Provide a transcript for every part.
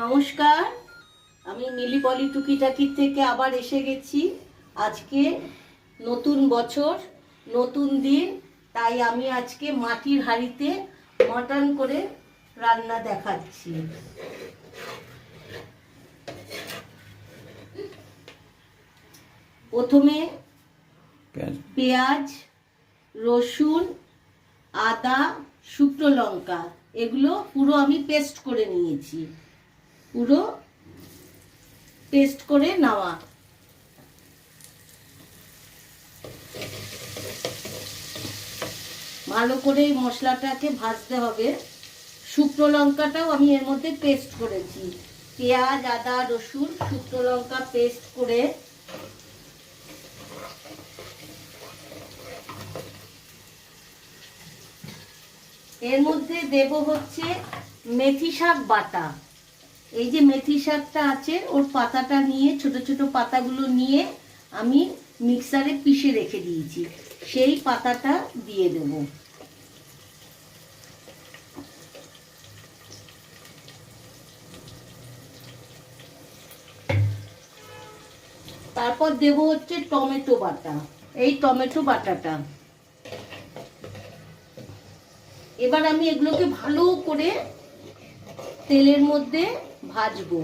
নমস্কার, আমি মিলি পলি টুকিটাকি থেকে আবার এসে গেছি। আজকে নতুন বছর, নতুন দিন, তাই আমি আজকে মাটির হাঁড়িতে মটন করে রান্না দেখাচ্ছি। প্রথমে পেঁয়াজ, রসুন, আদা, শুকনো লঙ্কা এগুলো পুরো আমি পেস্ট করে নিয়েছি, পুরো পেস্ট করে নেওয়া। ভালো করে এই মশলাটাকে ভাজতে হবে। শুকনো লঙ্কাটাও আমি এর মধ্যে পেস্ট করেছি। পেঁয়াজ, আদা, রসুন, শুকনো লঙ্কা পেস্ট করে এর মধ্যে দেব হচ্ছে মেথি শাক বাটা। এই যে মেথি শাকটা আছে ওর পাতাটা নিয়ে, ছোট ছোট পাতাগুলো নিয়ে আমি মিক্সারে পিষে রেখে দিয়েছি, সেই পাতাটা দিয়ে দেব। তারপর দেব হচ্ছে টমেটো বাটা। এই টমেটো বাটাটা এবার আমি এগুলোকে ভালো করে তেলের মধ্যে ভাজবো।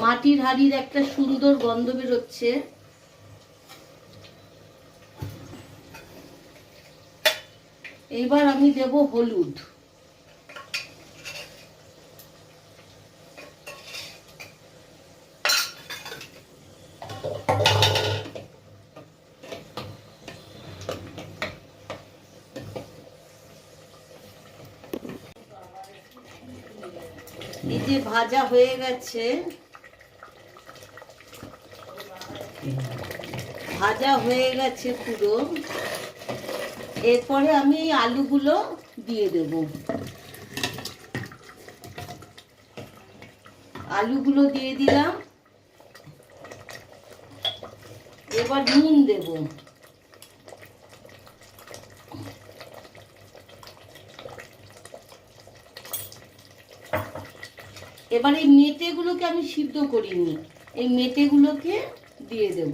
মাটির হাঁড়ির একটা সুন্দর গন্ধ বেরোচ্ছে। এবার আমি দেব হলুদ, এই যে ভাজা হয়ে গেছে, ভাজা হয়ে গেছে পুরো। এরপরে আমি এই আলুগুলো দিয়ে দেব। আলুগুলো দিয়ে দিলাম। এবার নুন দেব। এবার এই মেটেগুলোকে আমি সিদ্ধ করিনি, এই মেটেগুলোকে দিয়ে দেব।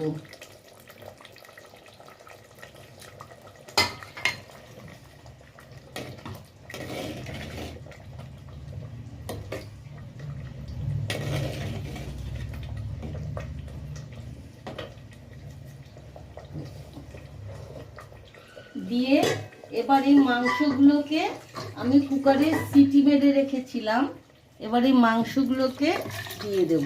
দিয়ে এবার এই মাংসগুলোকে আমি কুকারে সিটি মেরে রেখেছিলাম, এবার এই মাংসগুলোকে দিয়ে দেব।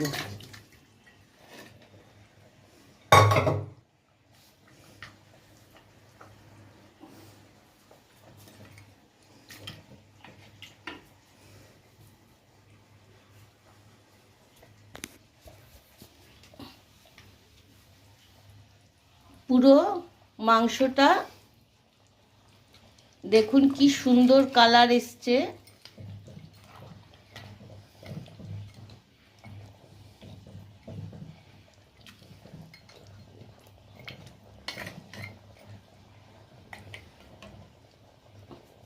পুরো মাংসটা দেখুন কি সুন্দর কালার এসছে।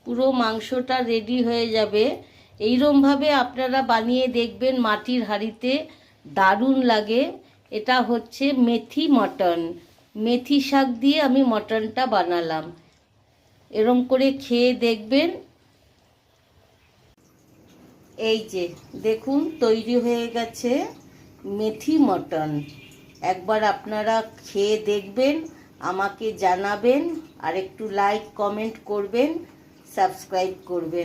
পুরো মাংসটা রেডি হয়ে যাবে। এইরকমভাবে আপনারা বানিয়ে দেখবেন, মাটির হাঁড়িতে দারুণ লাগে। এটা হচ্ছে মেথি মটন, মেথি শাক দিয়ে আমি মটনটা বানালাম। এরম করে খেয়ে দেখবেন। এই যে দেখুন তৈরি হয়ে গেছে মেথি মটন। একবার আপনারা খেয়ে দেখবেন, আমাকে জানাবেন, আর একটু লাইক কমেন্ট করবেন, সাবস্ক্রাইব করবেন।